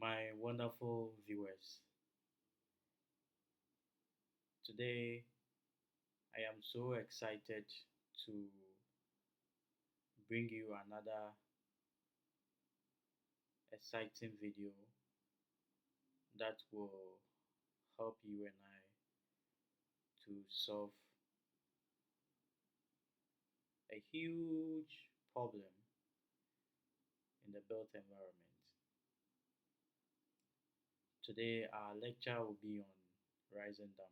My wonderful viewers. Today I am so excited to bring you another exciting video that will help you and I to solve a huge problem in the built environment. Today our lecture will be on rise and damp,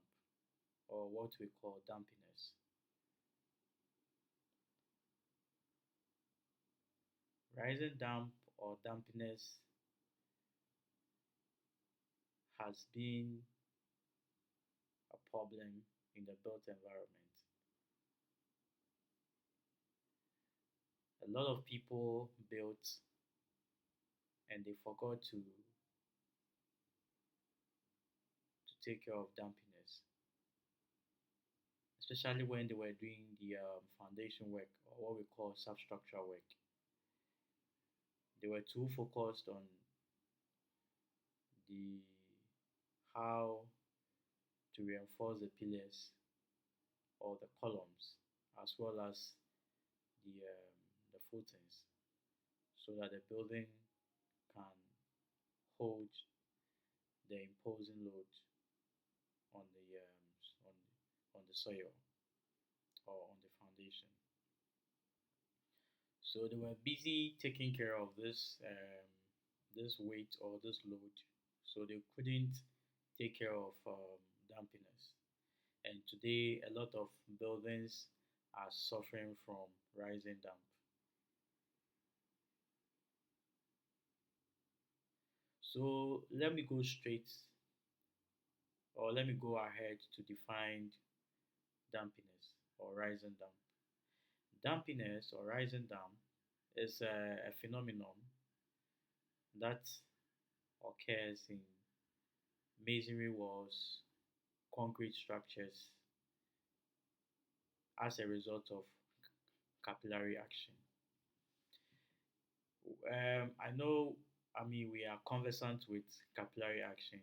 or what we call dampiness. Rise and damp or dampiness has been a problem in the built environment. A lot of people built and they forgot to take care of dampiness, especially when they were doing the foundation work, or what we call substructural work. They were too focused on the how to reinforce the pillars or the columns, as well as the footings, so that the building can hold the imposing load on the soil or on the foundation. So they were busy taking care of this weight or this load, so they couldn't take care of dampiness. And today, a lot of buildings are suffering from rising damp. So let me go straight, or let me go ahead to define dampiness or rising damp. Dampiness or rising damp is a phenomenon that occurs in masonry walls, concrete structures as a result of capillary action. We are conversant with capillary action.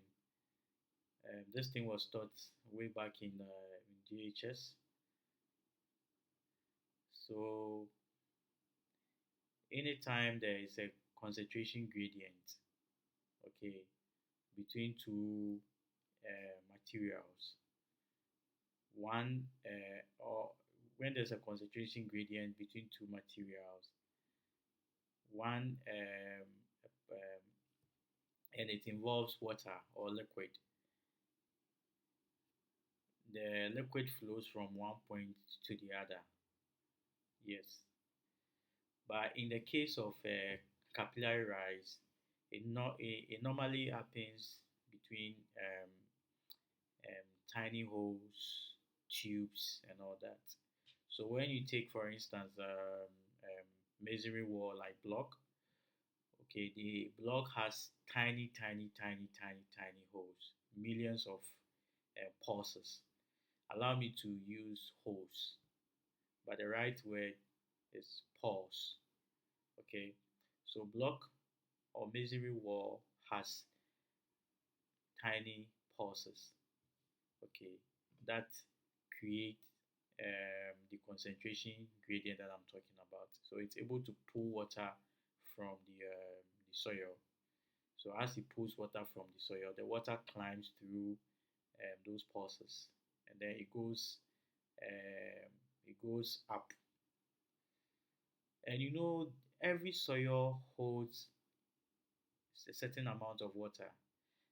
This thing was taught way back in GHS. So, anytime there is a concentration gradient, okay, between two materials, one or when there's a concentration gradient between two materials, one and it involves water or liquid. The liquid flows from one point to the other. Yes, but in the case of capillary rise, it normally happens between tiny holes, tubes, and all that. So when you take, for instance, masonry wall like block, okay, the block has tiny, tiny, tiny, tiny, tiny holes, millions of pulses. Allow me to use holes, but the right word is pulse. Okay, so block or masonry wall has tiny pulses. Okay, that create the concentration gradient that I'm talking about. So it's able to pull water from the soil. So as it pulls water from the soil, the water climbs through those pulses, and then it goes up. And every soil holds a certain amount of water,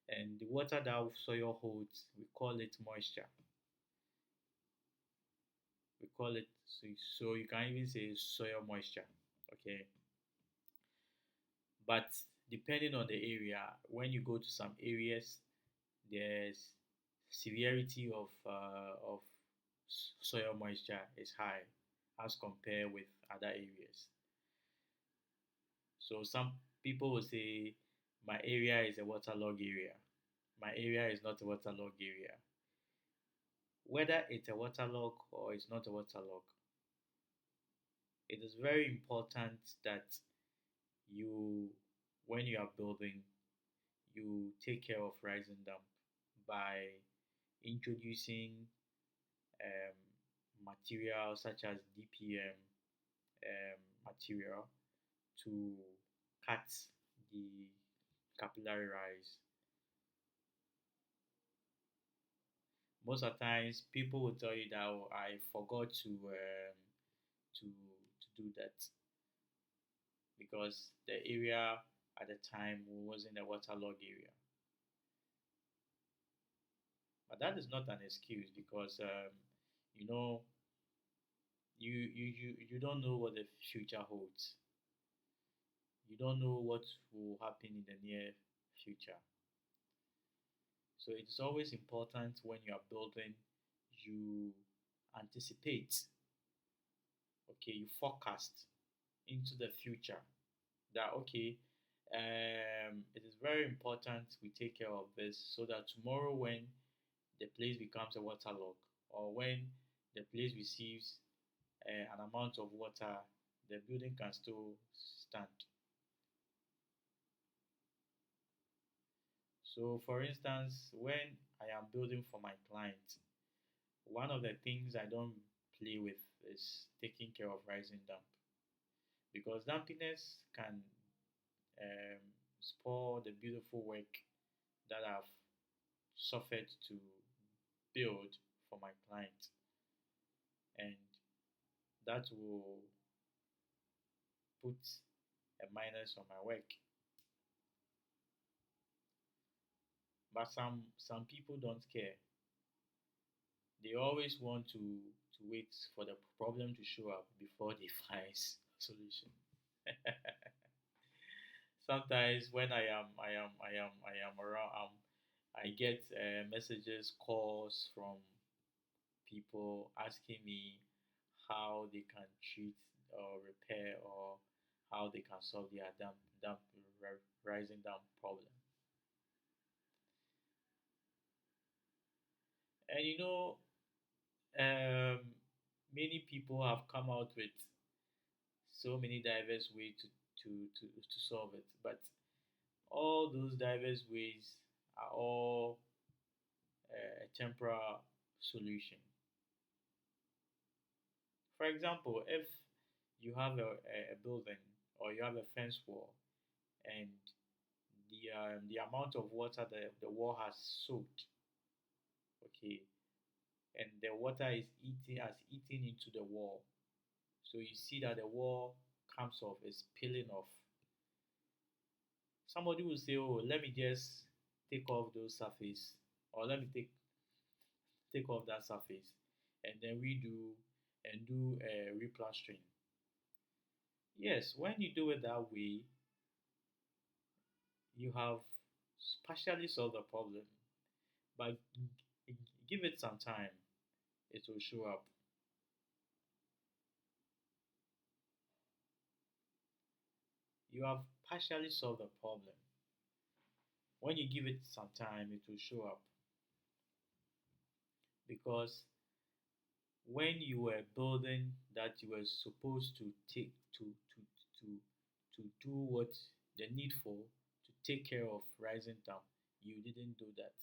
and the water that soil holds, we call it moisture. We call it, so you can even say soil moisture. Okay, but depending on the area, when you go to some areas, there's severity of soil moisture is high as compared with other areas. So some people will say my area is a waterlogged area. My area is not a waterlogged area. Whether it's a waterlog or it's not a waterlog, it is very important that you, when you are building, you take care of rising damp by introducing um, material such as DPM material to cut the capillary rise. Most of the times, people will tell you that, "Oh, I forgot to do that because the area at the time wasn't a waterlogged area." But that is not an excuse because you know you don't know what the future holds. You don't know what will happen in the near future. So it's always important when you are building, you anticipate, okay, you forecast into the future that, okay, it is very important we take care of this so that tomorrow when the place becomes a waterlog or when the place receives an amount of water, the building can still stand. So, for instance, when I am building for my client, one of the things I don't play with is taking care of rising damp because dampiness can um, spoil the beautiful work that I've suffered to build for my client, and that will put a minus on my work. But some people don't care. They always want to wait for the problem to show up before they find a solution. Sometimes when I am around, I get messages, calls from people asking me how they can treat or repair or how they can solve their rising damp problem. And um, many people have come out with so many diverse ways to solve it, but all those diverse ways are all a temporal solution. For example, if you have a building or you have a fence wall and the amount of water the wall has soaked, okay, and the water is eating has eaten into the wall, so you see that the wall comes off, is peeling off. Somebody will say, "Oh, let me just take off those surface, or let me take off that surface, and then redo and do a replastering." Yes, when you do it that way, you have partially solved the problem, but give it some time, it will show up. You have partially solved the problem. When you give it some time, it will show up because when you were building that you were supposed to take to to do what the needful to take care of rising time, you didn't do that.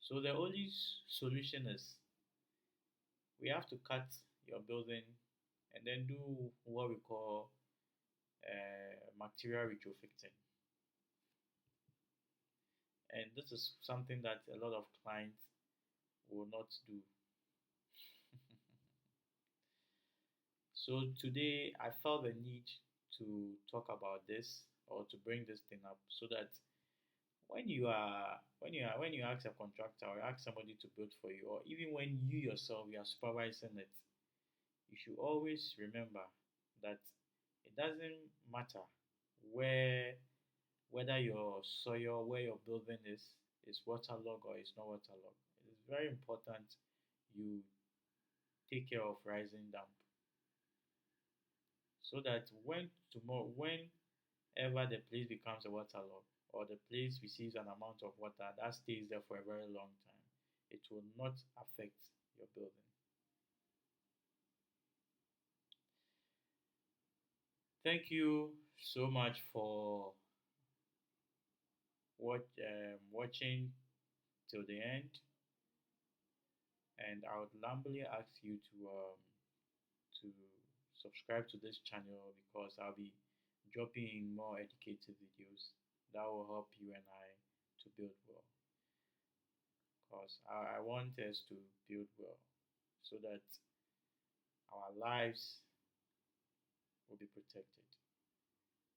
So the only solution is we have to cut your building and then do what we call material retrofitting. And this is something that a lot of clients will not do. So today I felt the need to talk about this or to bring this thing up so that when you ask a contractor or ask somebody to build for you, or even when you yourself you are supervising it, you should always remember that it doesn't matter where whether your soil where your building is waterlogged or is not waterlogged. It is very important you take care of rising damp so that whenever the place becomes a waterlogged or the place receives an amount of water that stays there for a very long time, it will not affect your building. Thank you so much for watching till the end, and I would humbly ask you to subscribe to this channel because I'll be dropping in more educative videos that will help you and I to build well. Because I want us to build well so that our lives will be protected.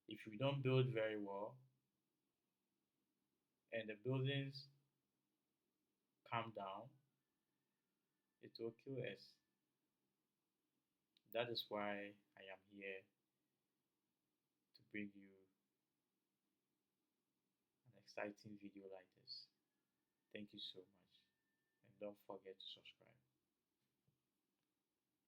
If we don't build very well and the buildings come down, it will kill us. That is why I am here to bring you an exciting video like this. Thank you so much. And don't forget to subscribe.